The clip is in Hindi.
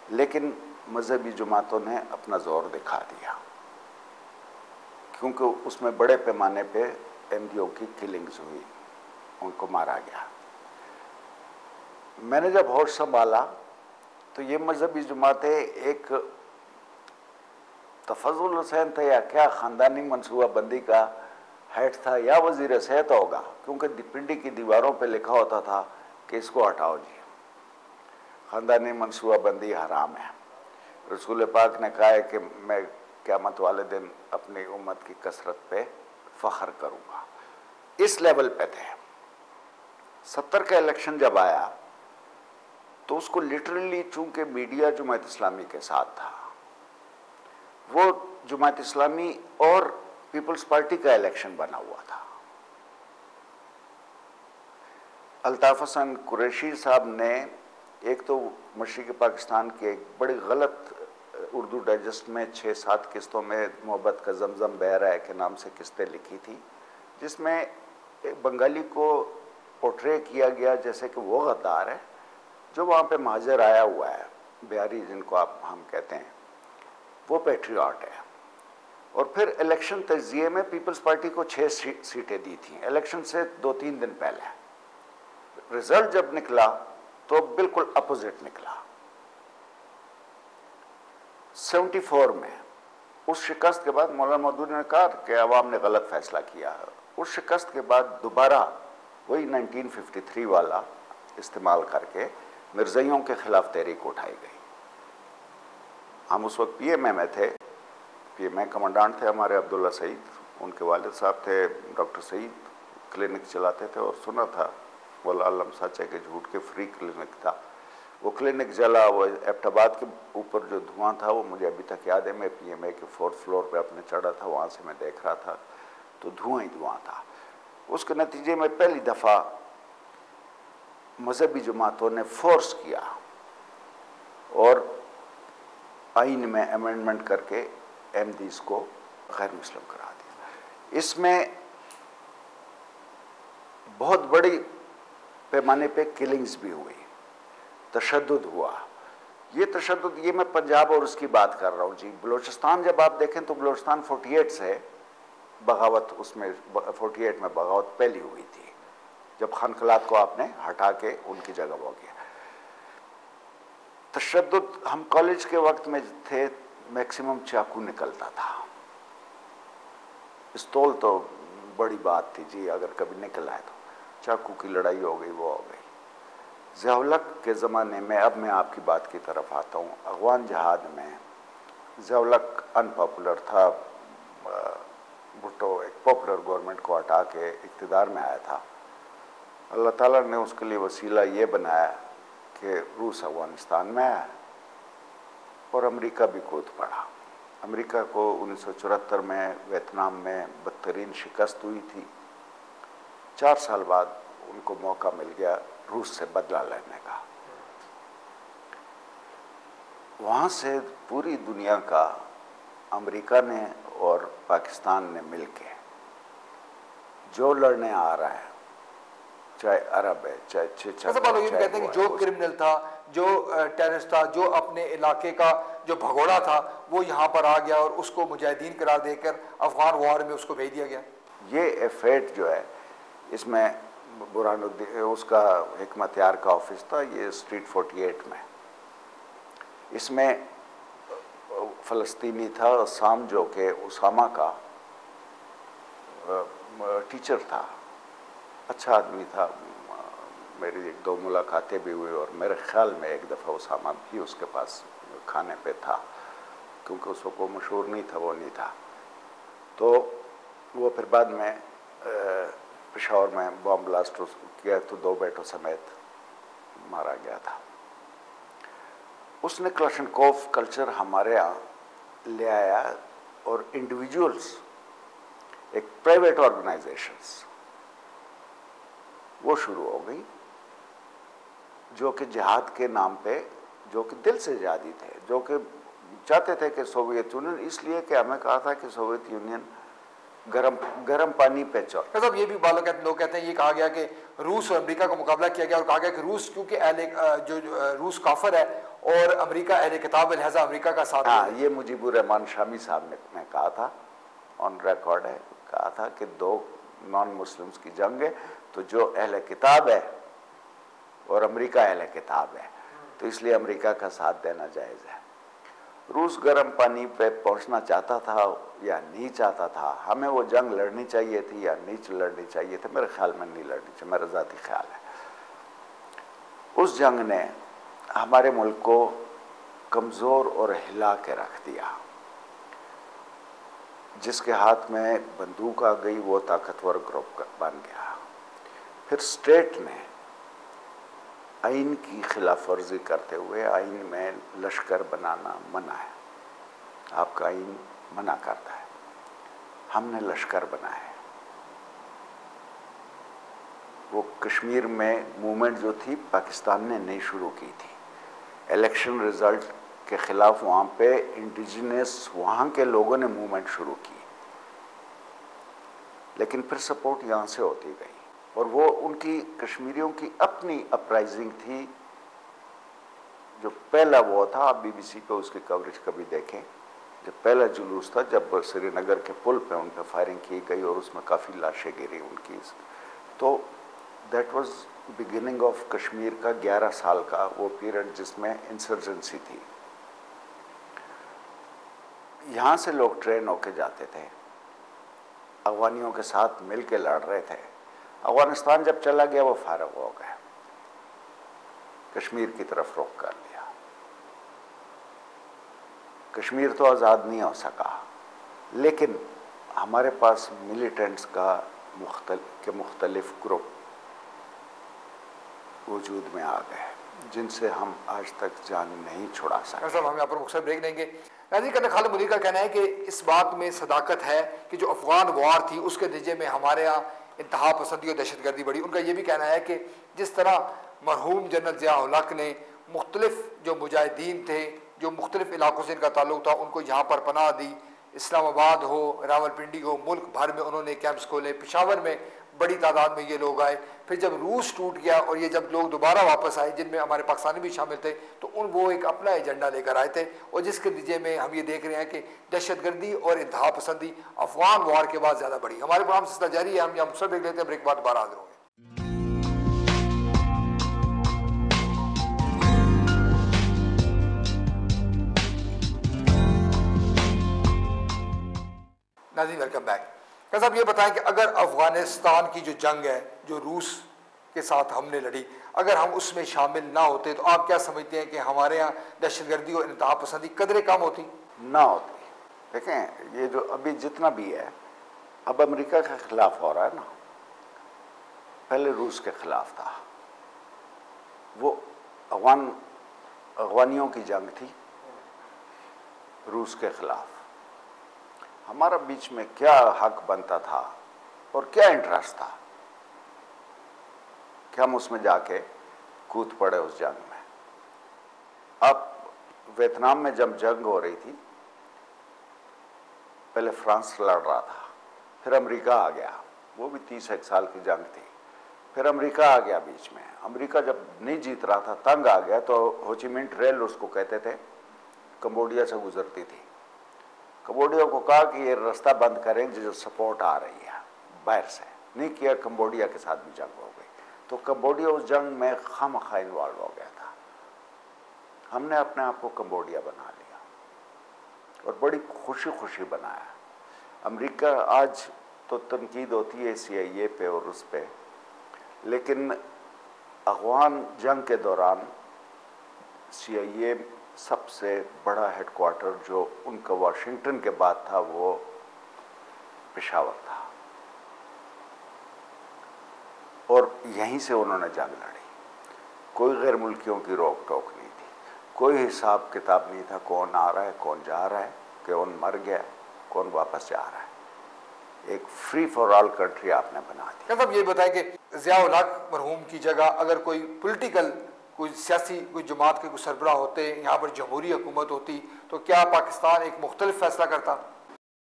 लेकिन मजहबी जमातों ने अपना जोर दिखा दिया, क्योंकि उसमें बड़े पैमाने पे अहमदियों की किलिंग्स हुई, उनको मारा गया। मैंने जब होश संभाला तो ये मजहबी जमातें एक तफजुल हुसैन था या क्या ख़ानदानी मनसूबाबंदी का हेड था या वज़ीर सेहत होगा, क्योंकि पिंडी की दीवारों पे लिखा होता था कि इसको हटाओ जी, ख़ानदानी मनसूबाबंदी हराम है। रसूल पाक ने कहा है कि मैं क़यामत वाले दिन अपनी उम्मत की कसरत पे फ़ख्र करूँगा। इस लेवल पे थे। 70 का इलेक्शन जब आया तो उसको लिटरली, चूंकि मीडिया जमात इस्लामी के साथ था, वो जमात इस्लामी और पीपल्स पार्टी का इलेक्शन बना हुआ था। अल्ताफ हसन कुरैशी साहब ने एक तो मशरिक़ पाकिस्तान के एक बड़ी गलत उर्दू डाइजेस्ट में 6-7 किस्तों में मोहब्बत का जमजम बह रहा है के नाम से किस्तें लिखी थी, जिसमें बंगाली को पोर्ट्रे किया गया जैसे कि वो गद्दार है जो वहाँ पे महाजर आया हुआ है, बिहारी जिनको हम कहते हैं, वो पैट्रियट है। और फिर इलेक्शन तजिए में पीपल्स पार्टी को 6 सीटें दी थी इलेक्शन से 2-3 दिन पहले। रिजल्ट जब निकला तो बिल्कुल अपोजिट निकला। 74 में उस शिकस्त के बाद मौलाना मौदूदी ने कहा कि अवाम ने गलत फैसला किया। उस शिकस्त के बाद दोबारा वही 1953 वाला इस्तेमाल करके मिर्ज़ाइयों के खिलाफ तहरीक उठाई गई। हम उस वक्त पीएमए में थे, पीएमए कमांडेंट थे हमारे अब्दुल्ला सईद, उनके वालिद साहब थे डॉक्टर सईद, क्लिनिक चलाते थे। और सुना था बोला अल्लम सच है कि झूठ के फ्री क्लिनिक था। वो क्लिनिक जला, वो एबटाबाद के ऊपर जो धुआं था वो मुझे अभी तक याद है। मैं पीएमए के 4th फ्लोर पे अपने चढ़ा था, वहाँ से मैं देख रहा था तो धुआं ही धुआं था। उसके नतीजे में पहली दफ़ा मजहबी जमातों ने फोर्स किया और आइन में अमेंडमेंट करके अहमदीस को गैर मुस्लिम करा दिया। इसमें बहुत बड़ी पैमाने पे किलिंग्स भी हुई, तशद्दुद हुआ। ये तशद्दुद, ये मैं पंजाब और उसकी बात कर रहा हूँ जी। बलूचिस्तान जब आप देखें तो बलूचिस्तान 48 से बगावत, उसमें 48 में बगावत पहली हुई थी जब खानखलात को आपने हटा के उनकी जगह वो किया। तशद्दुद, हम कॉलेज के वक्त में थे, मैक्सिमम चाकू निकलता था। पिस्तौल तो बड़ी बात थी जी, अगर कभी निकल आए तो चाकू की लड़ाई हो गई, वो हो गई। ज़ियाउल-हक के ज़माने में, अब मैं आपकी बात की तरफ आता हूँ, अफ़गान जहाद में ज़ियाउल-हक अनपॉपुलर था। भुट्टो एक पॉपुलर गवर्नमेंट को हटा के इक़्तिदार में आया था। अल्लाह ताला ने उसके लिए वसीला ये बनाया कि रूस अफ़गानिस्तान में आया और अमेरिका भी कूद पड़ा। अमेरिका को 1974 में वियतनाम में बदतरीन शिकस्त हुई थी। 4 साल बाद उनको मौका मिल गया रूस से बदला लेने का। वहाँ से पूरी दुनिया का, अमेरिका ने और पाकिस्तान ने मिलके जो लड़ने आ रहा है, चाहे अरब है, चाहे चेचन, ये कहते हैं कि जो क्रिमिनल था, जो टेररिस्ट था, जो अपने इलाके का जो भगोड़ा था, वो यहाँ पर आ गया और उसको मुजाहिदीन करार देकर अफगान वॉर में उसको भेज दिया गया। ये एफेट जो है, इसमें बुरहानुद्दीन, उसका हिकमत यार का ऑफिस था, ये स्ट्रीट 48 में। इसमें फ़लस्तीनी था साम, जो कि उसामा का टीचर था, अच्छा आदमी था। मेरी 1-2 मुलाकातें भी हुई और मेरे ख्याल में एक दफ़ा उसामा भी उसके पास खाने पे था, क्योंकि उसको कोई मशहूर नहीं था, वो नहीं था। तो वो फिर बाद में पेशावर में बॉम्ब ब्लास्ट किया तो 2 बेटों समेत मारा गया था। उसने क्लाशनकोफ कल्चर हमारे यहाँ ले आया और इंडिविजुअल्स, एक प्राइवेट ऑर्गेनाइजेशंस वो शुरू हो गई, जो कि जिहाद के नाम पे, जो कि दिल से जिहादी थे, जो कि चाहते थे कि सोवियत यूनियन, इसलिए कि हमें कहा था कि सोवियत यूनियन गरम पानी पे चल। मतलब ये भी लोग कहते हैं, ये कहा गया कि रूस और अमेरिका का मुकाबला किया गया और कहा गया कि रूस, क्योंकि जो रूस काफिर है और अमेरिका अहले किताब है, लिहाजा अमेरिका का साथ। हाँ, ये मुजीबुर रहमान शामी साहब ने कहा था, ऑन रिकॉर्ड है, कहा था कि दो नॉन मुस्लिम्स की जंग है, तो जो अहले किताब है और अमेरिका अहले किताब है, तो इसलिए अमेरिका का साथ देना जायज़ है। रूस गर्म पानी पे पहुंचना चाहता था या नहीं चाहता था, हमें वो जंग लड़नी चाहिए थी या नहीं लड़नी चाहिए थी, मेरे ख्याल में नहीं लड़नी चाहिए, मेरा ज़ाती ख्याल है। उस जंग ने हमारे मुल्क को कमज़ोर और हिला के रख दिया। जिसके हाथ में बंदूक आ गई वो ताकतवर ग्रुप बन गया। फिर स्टेट ने आइन की खिलाफ वर्जी करते हुए, आइन में लश्कर बनाना मना है, आपका आइन मना करता है, हमने लश्कर बनाए। वो कश्मीर में मूवमेंट जो थी पाकिस्तान ने नहीं शुरू की थी, इलेक्शन रिजल्ट के खिलाफ वहाँ पे इंडिजिनस वहाँ के लोगों ने मूवमेंट शुरू की, लेकिन फिर सपोर्ट यहाँ से होती गई और वो उनकी कश्मीरियों की अपनी अपराइजिंग थी। जो पहला वो था, आप बीबीसी पे उसकी कवरेज कभी देखें, जब पहला जुलूस था जब श्रीनगर के पुल पे उन पर फायरिंग की गई और उसमें काफ़ी लाशें गिरी उनकी, तो that was beginning of Kashmir का 11 साल का वो पीरियड जिसमें इंसर्जेंसी थी। यहाँ से लोग ट्रेन होके जाते थे, अफगानियों के साथ मिल के लड़ रहे थे। अफगानिस्तान जब चला गया वो फारग हो गया, कश्मीर की तरफ रुख कर लिया। कश्मीर तो आज़ाद नहीं हो सका, लेकिन हमारे पास मिलिटेंट्स का मुख्तलिफ ग्रुप वजूद में आ गए जिनसे हम आज तक जान नहीं छुड़ा सकते। साहब हम यहाँ पर मुख्तलिफ ब्रेक लेंगे। नाज़रीन, करने खालिद मुनीर का कहना है कि इस बात में सदाकत है कि जो अफगान वार थी उसके नतीजे में हमारे यहाँ इंतहा पसंदी और दहशतगर्दी बढ़ी। उनका ये भी कहना है कि जिस तरह मरहूम जनरल ज़िया-उल हक ने मुख्तलिफ जो मुजाहिदीन थे जो मुख्तलिफ इलाकों से इनका ताल्लुक था उनको यहाँ पर पनाह दी, इस्लामाबाद हो, रावलपिंडी हो, मुल्क भर में उन्होंने कैंप्स खोले, पेशावर में बड़ी तादाद में ये लोग आए। फिर जब रूस टूट गया और ये जब लोग दोबारा वापस आए, जिनमें हमारे पाकिस्तानी भी शामिल थे, तो वो एक अपना एजेंडा लेकर आए थे और जिसके नतीजे में हम ये देख रहे हैं कि दहशतगर्दी और इंतहा पसंदी अफगान वार के बाद ज़्यादा बढ़ी। हमारे प्रोग्राम सिलसिला जारी है, हम यहाँ सब देख लेते हैं, ब्रेक के बाद दोबारा हाजिर होंगे। नाज़रीन, वेलकम बैक। साहब ये बताएं कि अगर अफगानिस्तान की जो जंग है जो रूस के साथ हमने लड़ी, अगर हम उसमें शामिल ना होते तो आप क्या समझते हैं कि हमारे यहाँ दहशतगर्दी और इंतहा पसंदी कदरे कम होती? ना होती। देखें, ये जो अभी जितना भी है, अब अमेरिका के खिलाफ हो रहा है ना, पहले रूस के खिलाफ था। वो अफगानियों की जंग थी रूस के खिलाफ। हमारा बीच में क्या हक बनता था और क्या इंटरेस्ट था कि हम उसमें जाके कूद पड़े उस जंग में। अब वियतनाम में जब जंग हो रही थी, पहले फ्रांस लड़ रहा था, फिर अमेरिका आ गया, वो भी 30 साल की जंग थी। फिर अमेरिका आ गया बीच में। अमेरिका जब नहीं जीत रहा था, तंग आ गया, तो होचिमिन ट्रेल उसको कहते थे, कंबोडिया से गुजरती थी। कंबोडिया को कहा कि ये रास्ता बंद करें जो सपोर्ट आ रही है बाहर से, नहीं किया। कंबोडिया के साथ भी जंग हो गई, तो कंबोडिया उस जंग में खामखा इन्वॉल्व हो गया था। हमने अपने आप को कंबोडिया बना लिया और बड़ी खुशी खुशी बनाया। अमेरिका आज तो तनकीद होती है CIA पे और उस पे, लेकिन अफगान जंग के दौरान CIA सबसे बड़ा हेडक्वार्टर जो उनका वाशिंगटन के बाद था वो पेशावर था और यहीं से उन्होंने जंग लड़ी। कोई गैर मुल्कियों की रोक टोक नहीं थी, कोई हिसाब किताब नहीं था कौन आ रहा है कौन जा रहा है, कौन मर गया कौन वापस जा रहा है। एक फ्री फॉर ऑल कंट्री आपने बना दी। मतलब ये बताएं कि ज़िया-उल हक मरहूम की जगह अगर कोई पॉलिटिकल कोई सियासी कोई जमात के कोई सरबराह होते, यहाँ पर जमहूरी हुकूमत होती, तो क्या पाकिस्तान एक मुख्तलिफ फैसला करता?